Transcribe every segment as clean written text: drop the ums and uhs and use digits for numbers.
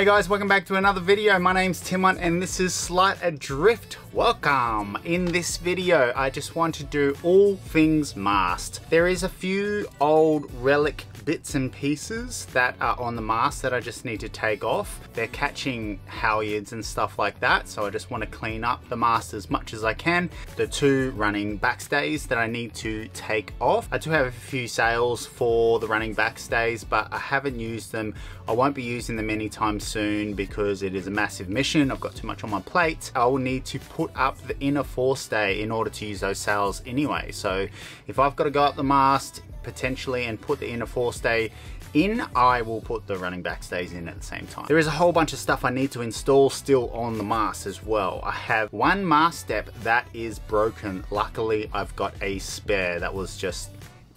Hey guys, welcome back to another video. My name's Tymon and this is Slight Adrift. Welcome. In this video, I just want to do all things mast. There is a few old relic bits and pieces that are on the mast that I just need to take off. They're catching halyards and stuff like that, so I just want to clean up the mast as much as I can. The two running backstays that I need to take off. I do have a few sails for the running backstays, but I haven't used them. I won't be using them anytime soon because it is a massive mission. I've got too much on my plate. I will need to put up the inner forestay in order to use those sails anyway. So if I've got to go up the mast potentially and put the inner forestay in, I will put the running backstays in at the same time. There is a whole bunch of stuff I need to install still on the mast as well. I have one mast step that is broken. Luckily, I've got a spare that was just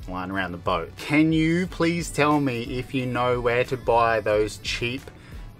lying around the boat. Can you please tell me if you know where to buy those cheap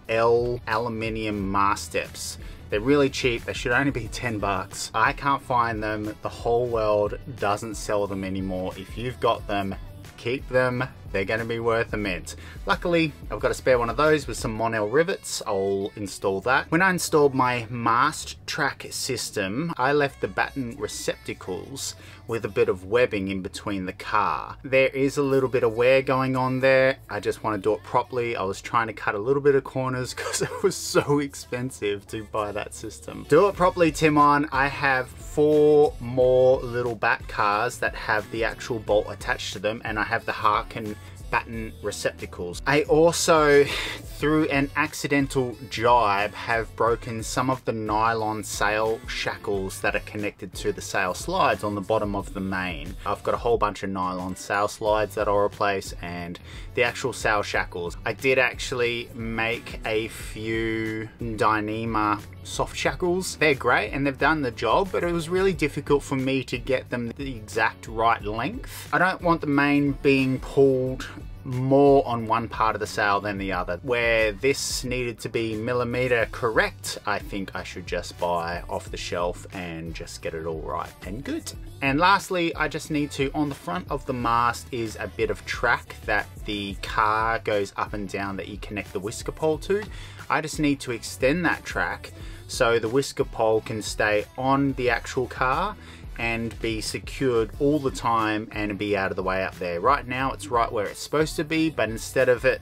aluminium mast steps? They're really cheap. They should only be 10 bucks. I can't find them. The whole world doesn't sell them anymore. If you've got them, keep them. They're going to be worth a mint. Luckily, I've got a spare one of those with some Monel rivets. I'll install that. When I installed my mast track system, I left the batten receptacles with a bit of webbing in between the car. There is a little bit of wear going on there. I just want to do it properly. I was trying to cut a little bit of corners because it was so expensive to buy that system. Do it properly, Tymon. I have 4 more little batt cars that have the actual bolt attached to them, and I have the harken batten receptacles. I also, through an accidental jibe, have broken some of the nylon sail shackles that are connected to the sail slides on the bottom of the main. I've got a whole bunch of nylon sail slides that I'll replace and the actual sail shackles. I did actually make a few Dyneema soft shackles. They're great and they've done the job, but it was really difficult for me to get them the exact right length. I don't want the main being pulled more on one part of the sail than the other. Where this needed to be millimeter correct, I think I should just buy off the shelf and just get it all right and good. And lastly, I just need to, on the front of the mast is a bit of track that the car goes up and down that you connect the whisker pole to. I just need to extend that track so the whisker pole can stay on the actual car and be secured all the time and be out of the way up there. Right now it's right where it's supposed to be, but instead of it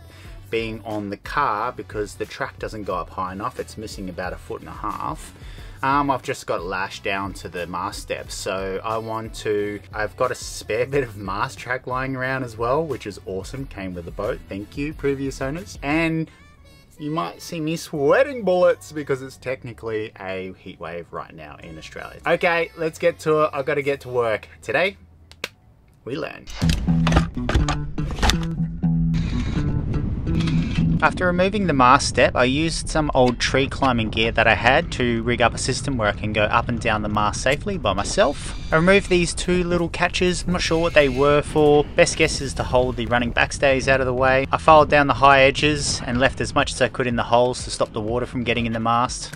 being on the car, because the track doesn't go up high enough, it's missing about 1.5 feet. I've just got it lashed down to the mast steps. So I've got a spare bit of mast track lying around as well, which is awesome. Came with the boat, thank you previous owners. And you might see me sweating bullets because it's technically a heat wave right now in Australia. Okay, let's get to it. I've got to get to work. Today, we learn. After removing the mast step, I used some old tree climbing gear that I had to rig up a system where I can go up and down the mast safely by myself. I removed these 2 little catches. I'm not sure what they were for. Best guess is to hold the running backstays out of the way. I filed down the high edges and left as much as I could in the holes to stop the water from getting in the mast.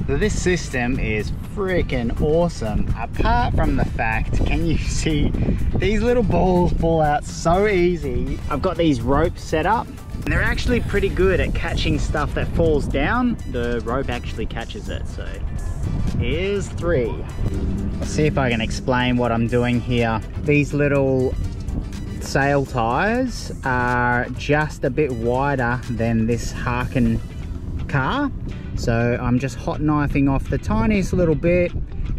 This system is freaking awesome. Apart from the fact, can you see these little balls fall out so easy? I've got these ropes set up and they're actually pretty good at catching stuff that falls down. The rope actually catches it, so here's 3. Let's see if I can explain what I'm doing here. These little sail ties are just a bit wider than this harken car. So I'm just hot knifing off the tiniest little bit.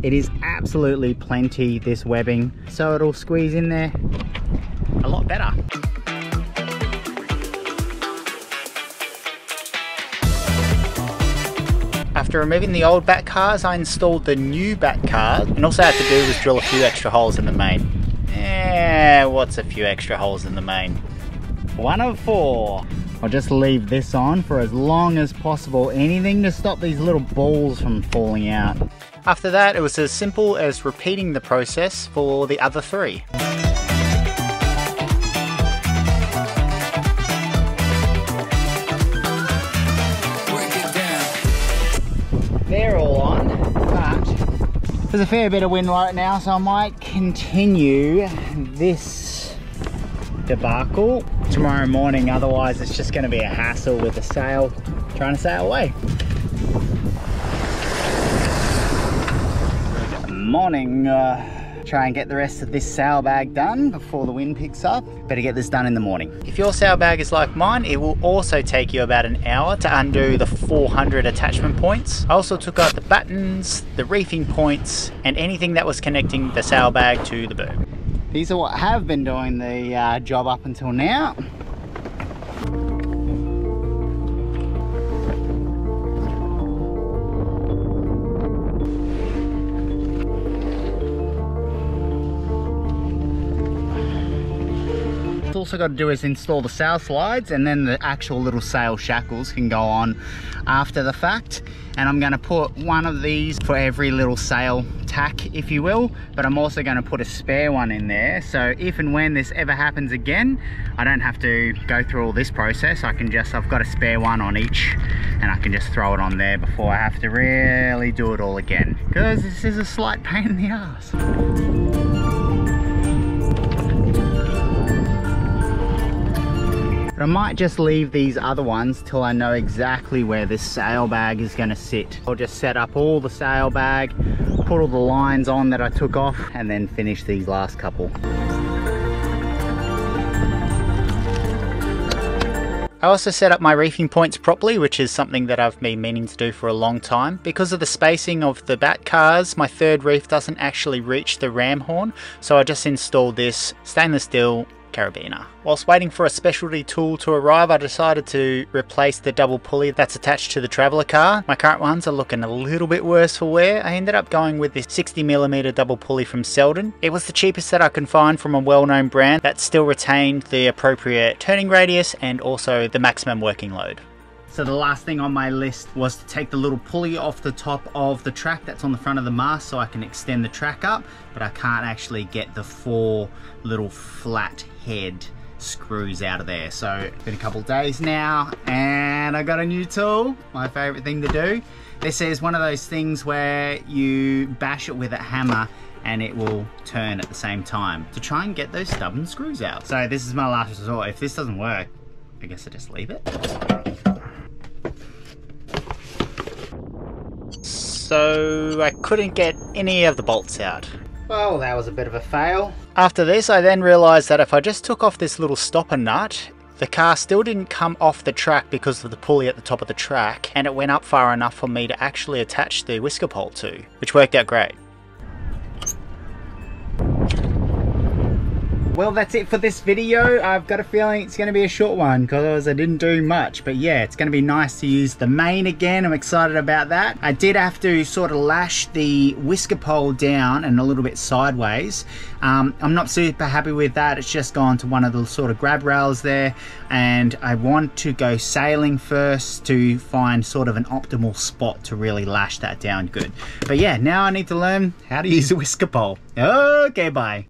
It is absolutely plenty, this webbing, so it'll squeeze in there a lot better. After removing the old batt cars, I installed the new batt cars, and all I had to do was drill a few extra holes in the main. What's a few extra holes in the main? 1 of 4. I'll just leave this on for as long as possible. Anything to stop these little balls from falling out. After that, it was as simple as repeating the process for the other 3. They're all There's a fair bit of wind right now, so I might continue this debacle tomorrow morning. Otherwise it's just going to be a hassle with the sail, trying to sail away. Morning. Try and get the rest of this sail bag done before the wind picks up. Better get this done in the morning. If your sail bag is like mine, it will also take you about an hour to undo the 400 attachment points. I also took out the battens, the reefing points, and anything that was connecting the sail bag to the boom. These are what have been doing the job up until now. Also got to do is install the sail slides, and then the actual little sail shackles can go on after the fact. And I'm going to put one of these for every little sail tack, if you will, but I'm also going to put a spare one in there, so if and when this ever happens again, I don't have to go through all this process. I've got a spare one on each, and I can just throw it on there before I have to really do it all again, because this is a slight pain in the ass. I might just leave these other ones till I know exactly where this sail bag is going to sit. I'll just set up all the sail bag, put all the lines on that I took off, and then finish these last couple. I also set up my reefing points properly, which is something that I've been meaning to do for a long time. Because of the spacing of the batt cars, my third reef doesn't actually reach the ram horn, so I just installed this stainless steel carabiner. Whilst waiting for a specialty tool to arrive, I decided to replace the double pulley that's attached to the traveller car. My current ones are looking a little bit worse for wear. I ended up going with this 60mm double pulley from Selden. It was the cheapest that I can find from a well-known brand that still retained the appropriate turning radius and also the maximum working load. So the last thing on my list was to take the little pulley off the top of the track that's on the front of the mast so I can extend the track up, but I can't actually get the 4 little flat head screws out of there. So it's been a couple days now and I got a new tool, my favorite thing to do. This is one of those things where you bash it with a hammer and it will turn at the same time to try and get those stubborn screws out. So this is my last resort. If this doesn't work, I guess I just leave it. So I couldn't get any of the bolts out. Well, that was a bit of a fail. After this, I then realised that if I just took off this little stopper nut, the car still didn't come off the track because of the pulley at the top of the track, and it went up far enough for me to actually attach the whisker pole to, which worked out great. Well, that's it for this video. I've got a feeling it's going to be a short one because I didn't do much, but yeah, it's going to be nice to use the main again. I'm excited about that. I did have to sort of lash the whisker pole down and a little bit sideways. I'm not super happy with that. It's just gone to one of the sort of grab rails there, and I want to go sailing first to find sort of an optimal spot to really lash that down good. But yeah, now I need to learn how to use a whisker pole. Okay, bye.